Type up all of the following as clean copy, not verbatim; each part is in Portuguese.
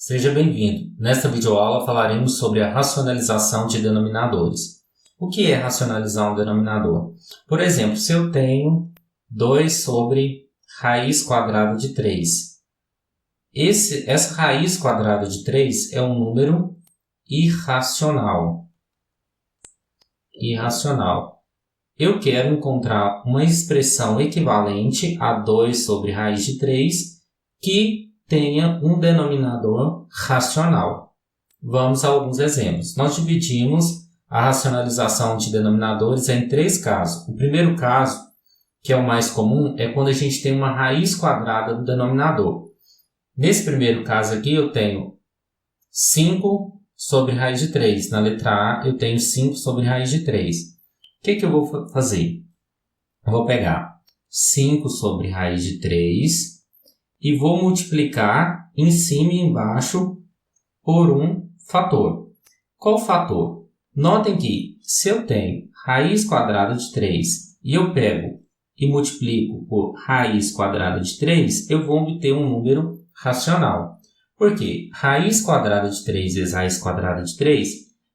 Seja bem-vindo. Nesta videoaula falaremos sobre a racionalização de denominadores. O que é racionalizar um denominador? Por exemplo, se eu tenho 2 sobre raiz quadrada de 3. Essa raiz quadrada de 3 é um número irracional. Eu quero encontrar uma expressão equivalente a 2 sobre raiz de 3 que tenha um denominador racional. Vamos a alguns exemplos. Nós dividimos a racionalização de denominadores em 3 casos. O primeiro caso, que é o mais comum, é quando a gente tem uma raiz quadrada do denominador. Nesse primeiro caso aqui, eu tenho 5 sobre raiz de 3. Na letra A, eu tenho 5 sobre raiz de 3. O que eu vou fazer? Eu vou pegar 5 sobre raiz de 3 e vou multiplicar em cima e embaixo por um fator. Qual fator? Notem que se eu tenho raiz quadrada de 3 e eu pego e multiplico por raiz quadrada de 3, eu vou obter um número racional. Por quê? Raiz quadrada de 3 vezes raiz quadrada de 3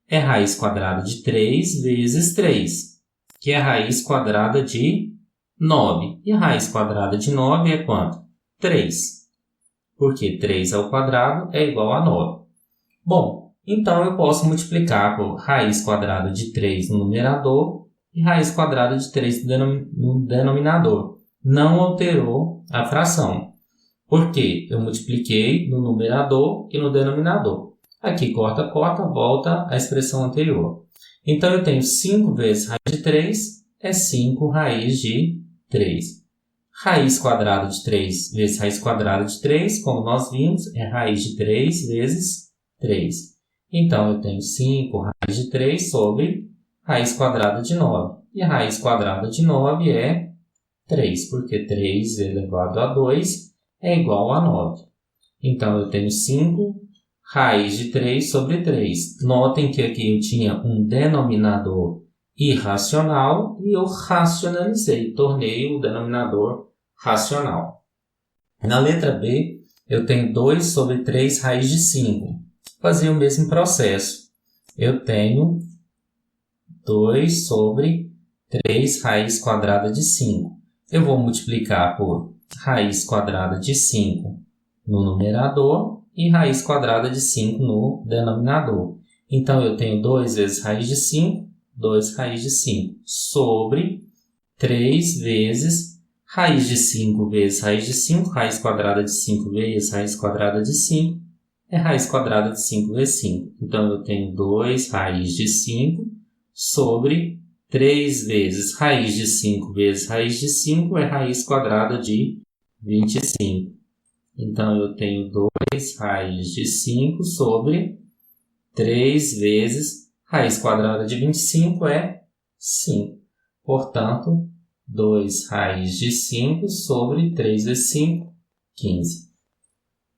é raiz quadrada de 3 vezes 3, que é raiz quadrada de 9. E a raiz quadrada de 9 é quanto? 3. Porque 3 ao quadrado é igual a 9. Bom, então eu posso multiplicar por raiz quadrada de 3 no numerador e raiz quadrada de 3 no denominador. Não alterou a fração. Porque eu multipliquei no numerador e no denominador. Aqui corta, volta a expressão anterior. Então eu tenho 5 vezes raiz de 3 é 5 raiz de 3. Raiz quadrada de 3 vezes raiz quadrada de 3, como nós vimos, é raiz de 3 vezes 3. Então, eu tenho 5 raiz de 3 sobre raiz quadrada de 9. E a raiz quadrada de 9 é 3, porque 3 elevado a 2 é igual a 9. Então, eu tenho 5 raiz de 3 sobre 3. Notem que aqui eu tinha um denominador irracional e eu racionalizei, tornei o denominador racional. Na letra B, eu tenho 2 sobre 3 raiz de 5. Fazer o mesmo processo. Eu tenho 2 sobre 3 raiz quadrada de 5. Eu vou multiplicar por raiz quadrada de 5 no numerador e raiz quadrada de 5 no denominador. Então, eu tenho 2 vezes raiz de 5, 2 raiz de 5, sobre 3 vezes raiz de 5 vezes raiz de 5, raiz quadrada de 5 vezes raiz quadrada de 5, é raiz quadrada de 5 vezes 5. Então, eu tenho 2 raiz de 5 sobre 3 vezes raiz de 5 vezes raiz de 5, é raiz quadrada de 25. Então, eu tenho 2 raiz de 5 sobre 3 vezes raiz quadrada de 25 é 5. Portanto, 2 raiz de 5 sobre 3 vezes 5, 15.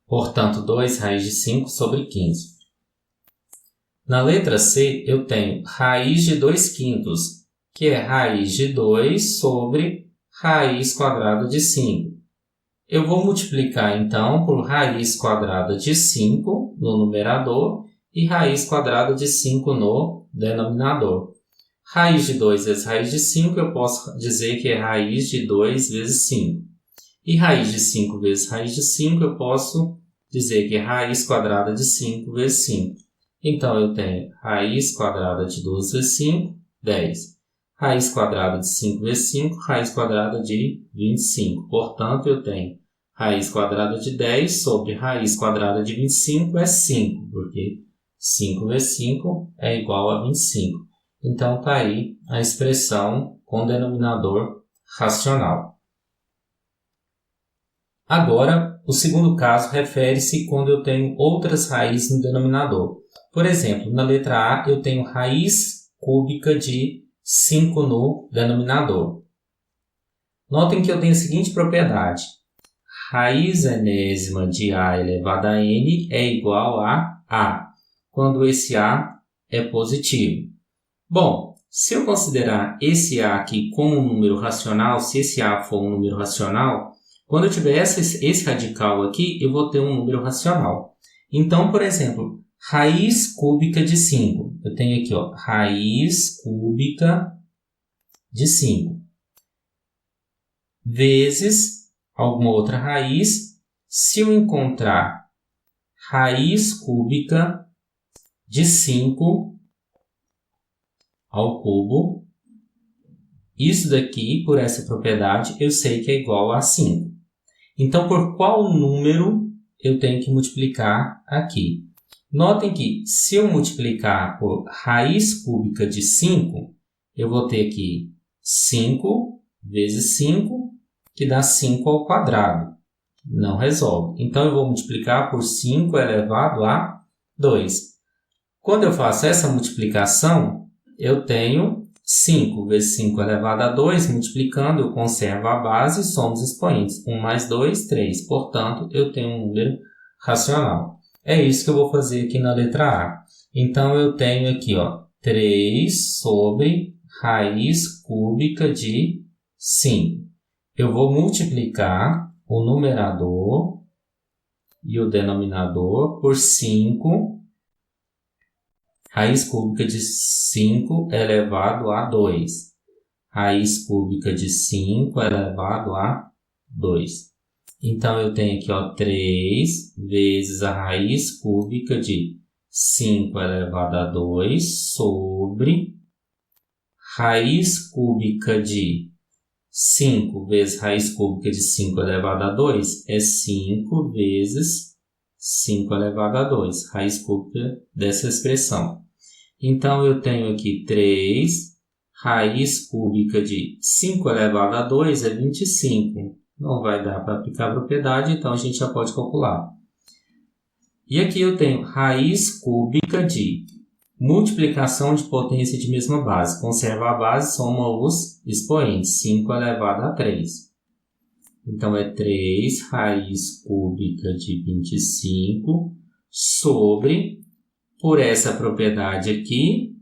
Portanto, 2 raiz de 5 sobre 15. Na letra C, eu tenho raiz de 2 quintos, que é raiz de 2 sobre raiz quadrada de 5. Eu vou multiplicar, então, por raiz quadrada de 5 no numerador e raiz quadrada de 5 no denominador. Raiz de 2 vezes raiz de 5, eu posso dizer que é raiz de 2 vezes 5. E raiz de 5 vezes raiz de 5, eu posso dizer que é raiz quadrada de 5 vezes 5. Então, eu tenho raiz quadrada de 2 vezes 5, 10. Raiz quadrada de 5 vezes 5, raiz quadrada de 25. Portanto, eu tenho raiz quadrada de 10 sobre raiz quadrada de 25 é 5, porque 5 vezes 5 é igual a 25. Então, está aí a expressão com denominador racional. Agora, o segundo caso refere-se quando eu tenho outras raízes no denominador. Por exemplo, na letra A, eu tenho raiz cúbica de 5 no denominador. Notem que eu tenho a seguinte propriedade. Raiz enésima de A elevado a N é igual a A, quando esse A é positivo. Bom, se eu considerar esse A aqui como um número racional, se esse A for um número racional, quando eu tiver esse radical aqui, eu vou ter um número racional. Então, por exemplo, raiz cúbica de 5. Eu tenho aqui, ó, raiz cúbica de 5 vezes alguma outra raiz. Se eu encontrar raiz cúbica de 5 ao cubo, isso daqui, por essa propriedade, eu sei que é igual a 5. Então, por qual número eu tenho que multiplicar aqui? Notem que, se eu multiplicar por raiz cúbica de 5, eu vou ter aqui 5 vezes 5, que dá 5 ao quadrado. Não resolve. Então, eu vou multiplicar por 5 elevado a 2. Quando eu faço essa multiplicação, eu tenho 5 vezes 5 elevado a 2, multiplicando, eu conservo a base, somos expoentes. 1 mais 2, 3. Portanto, eu tenho um número racional. É isso que eu vou fazer aqui na letra A. Então, eu tenho aqui, ó, 3 sobre raiz cúbica de 5. Eu vou multiplicar o numerador e o denominador por 5. Raiz cúbica de 5 elevado a 2. Raiz cúbica de 5 elevado a 2. Então, eu tenho aqui, ó, 3 vezes a raiz cúbica de 5 elevado a 2 sobre raiz cúbica de 5 vezes raiz cúbica de 5 elevado a 2 é 5 vezes 5 elevado a 2, raiz cúbica dessa expressão. Então, eu tenho aqui 3, raiz cúbica de 5 elevado a 2 é 25. Não vai dar para aplicar a propriedade, então a gente já pode calcular. E aqui eu tenho raiz cúbica de multiplicação de potência de mesma base. Conserva a base, soma os expoentes. 5 elevado a 3. Então, é 3 raiz cúbica de 25 sobre, por essa propriedade aqui,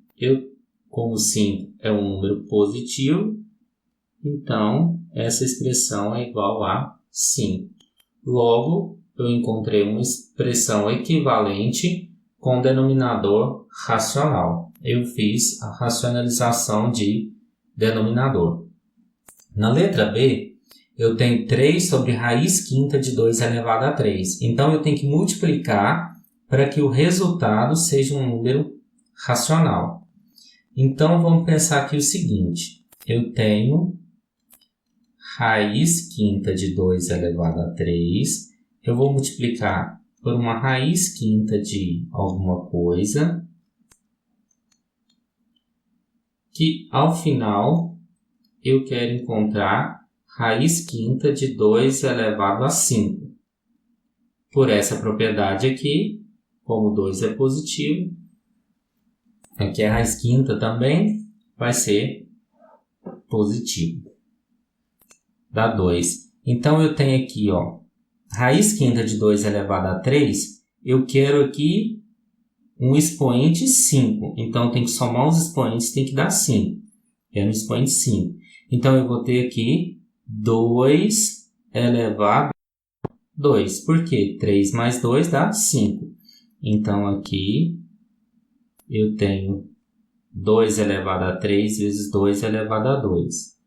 como 5 é um número positivo, então, essa expressão é igual a 5. Logo, eu encontrei uma expressão equivalente com denominador racional. Eu fiz a racionalização de denominador. Na letra B, eu tenho 3 sobre raiz quinta de 2 elevado a 3. Então, eu tenho que multiplicar para que o resultado seja um número racional. Então, vamos pensar aqui o seguinte. Eu tenho raiz quinta de 2 elevado a 3. Eu vou multiplicar por uma raiz quinta de alguma coisa, que ao final eu quero encontrar raiz quinta de 2 elevado a 5. Por essa propriedade aqui, como 2 é positivo, aqui a raiz quinta também vai ser positivo. Dá 2. Então, eu tenho aqui, ó, raiz quinta de 2 elevado a 3, eu quero aqui um expoente 5. Então, tem que somar os expoentes, tem que dar 5. Quero um expoente 5. Então, eu vou ter aqui 2 elevado a 2. Por quê? 3 mais 2 dá 5. Então, aqui eu tenho 2 elevado a 3 vezes 2 elevado a 2.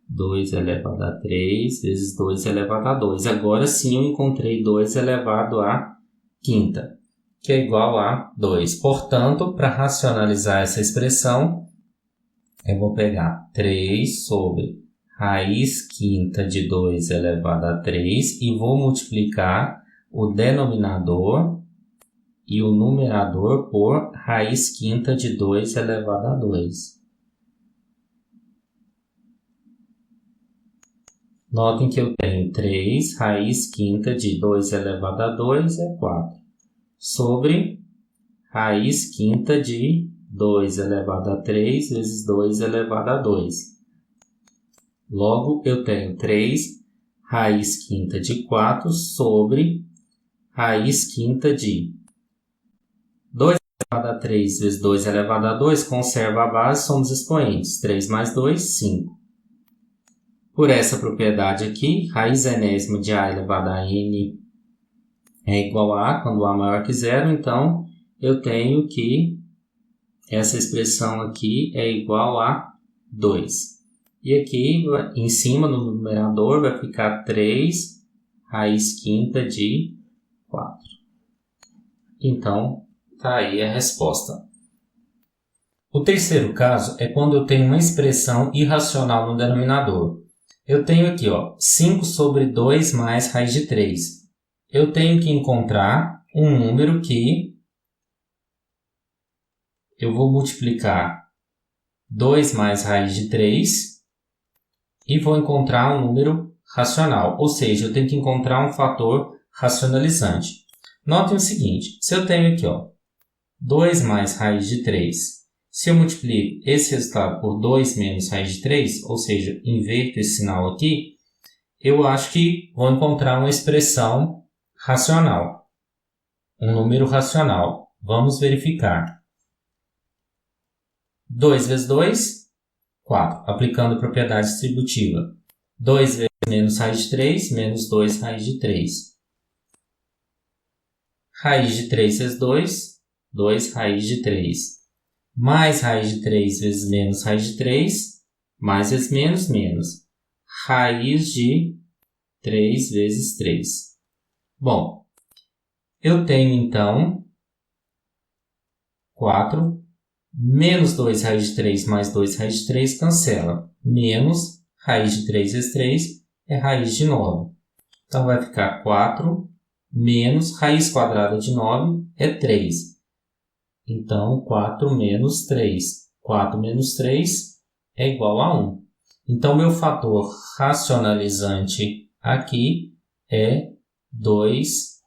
2 elevado a 3 vezes 2 elevado a 2. Agora sim eu encontrei 2 elevado a quinta, que é igual a 2. Portanto, para racionalizar essa expressão, eu vou pegar 3 sobre raiz quinta de 2 elevado a 3 e vou multiplicar o denominador e o numerador por raiz quinta de 2 elevado a 2. Notem que eu tenho 3, raiz quinta de 2 elevado a 2 é 4, sobre raiz quinta de 2 elevado a 3 vezes 2 elevado a 2. Logo, eu tenho 3 raiz quinta de 4 sobre raiz quinta de 2 elevado a 3 vezes 2 elevado a 2, conserva a base, somos expoentes. 3 mais 2, 5. Por essa propriedade aqui, raiz enésima de A elevado a N é igual a quando A maior que zero, então eu tenho que essa expressão aqui é igual a 2. E aqui, em cima, no numerador, vai ficar 3 raiz quinta de 4. Então, está aí a resposta. O terceiro caso é quando eu tenho uma expressão irracional no denominador. Eu tenho aqui 5 sobre 2 mais raiz de 3. Eu tenho que encontrar um número que eu vou multiplicar 2 mais raiz de 3 e vou encontrar um número racional. Ou seja, eu tenho que encontrar um fator racionalizante. Notem o seguinte, se eu tenho aqui 2 mais raiz de 3, se eu multiplico esse resultado por 2 menos raiz de 3, ou seja, inverto esse sinal aqui, eu acho que vou encontrar uma expressão racional, um número racional. Vamos verificar. 2 vezes 2, 4. Aplicando a propriedade distributiva. 2 vezes menos raiz de 3, menos 2 raiz de 3. Raiz de 3 vezes 2, 2 raiz de 3. Mais raiz de 3 vezes menos raiz de 3, mais vezes menos, menos. Raiz de 3 vezes 3. Bom, eu tenho então 4 menos 2 raiz de 3 mais 2 raiz de 3 cancela. Menos raiz de 3 vezes 3 é raiz de 9. Então, vai ficar 4 menos raiz quadrada de 9 é 3. Então, 4 menos 3. 4 menos 3 é igual a 1. Então, meu fator racionalizante aqui é 2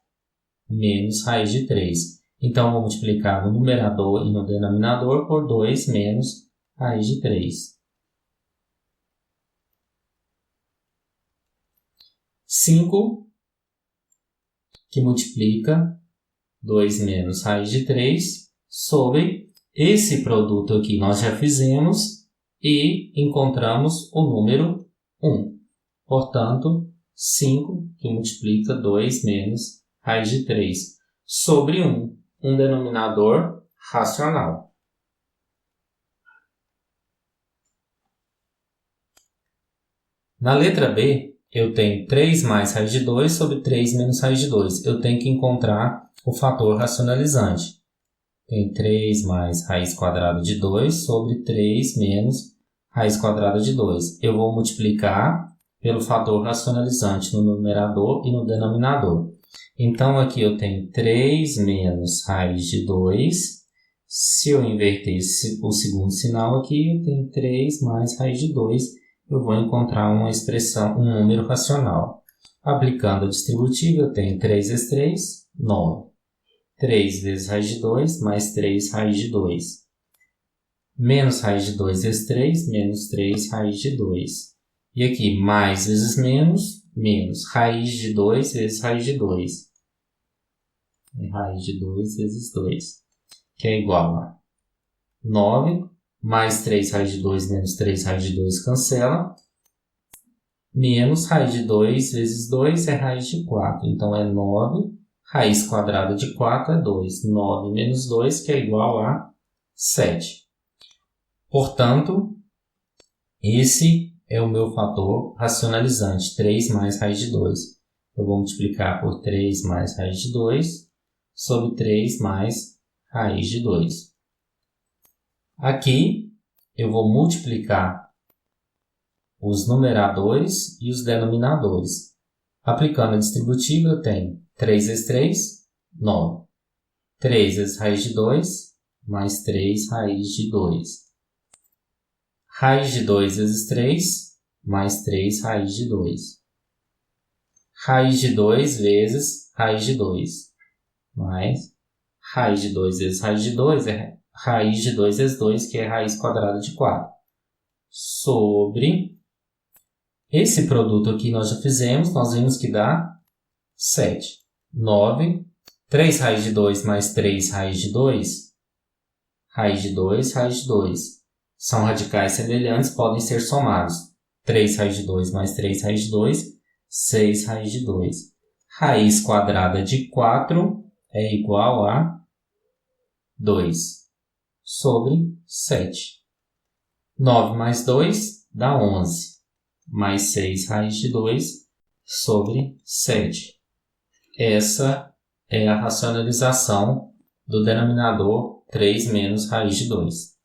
menos raiz de 3. Então, vou multiplicar no numerador e no denominador por 2 menos raiz de 3. 5, que multiplica 2 menos raiz de 3 sobre esse produto aqui nós já fizemos e encontramos o número 1. Portanto, 5, que multiplica 2 menos raiz de 3 sobre 1. Um denominador racional. Na letra B, eu tenho 3 mais raiz de 2 sobre 3 menos raiz de 2. Eu tenho que encontrar o fator racionalizante. Tem 3 mais raiz quadrada de 2 sobre 3 menos raiz quadrada de 2. Eu vou multiplicar pelo fator racionalizante no numerador e no denominador. Então, aqui eu tenho 3 menos raiz de 2. Se eu inverter o segundo sinal aqui, eu tenho 3 mais raiz de 2. Eu vou encontrar uma expressão, um número racional. Aplicando a distributiva, eu tenho 3 vezes 3, 9. 3 vezes raiz de 2, mais 3 raiz de 2. Menos raiz de 2 vezes 3, menos 3 raiz de 2. E aqui, mais vezes menos, menos. Raiz de 2 vezes raiz de 2. Raiz de 2 vezes 2, que é igual a 9, mais 3 raiz de 2 menos 3 raiz de 2 cancela, menos raiz de 2 vezes 2 é raiz de 4. Então, é 9, raiz quadrada de 4 é 2. 9 menos 2, que é igual a 7. Portanto, esse é o meu fator racionalizante, 3 mais raiz de 2. Eu vou multiplicar por 3 mais raiz de 2 sobre 3 mais raiz de 2. Aqui, eu vou multiplicar os numeradores e os denominadores. Aplicando a distributiva, eu tenho 3 vezes 3, 9. 3 vezes raiz de 2, mais 3 raiz de 2. Raiz de 2 vezes 3, mais 3 raiz de 2. Raiz de 2 vezes raiz de 2. Mais raiz de 2 vezes raiz de 2 é raiz de 2 vezes 2, que é raiz quadrada de 4. Sobre esse produto aqui nós já fizemos, nós vimos que dá 7. 9, 3 raiz de 2 mais 3 raiz de 2, raiz de 2, raiz de 2. São radicais semelhantes, podem ser somados. 3 raiz de 2 mais 3 raiz de 2, 6 raiz de 2. Raiz quadrada de 4 é igual a 2 sobre 7. 9 mais 2 dá 11, mais 6 raiz de 2 sobre 7. Essa é a racionalização do denominador 3 menos raiz de 2.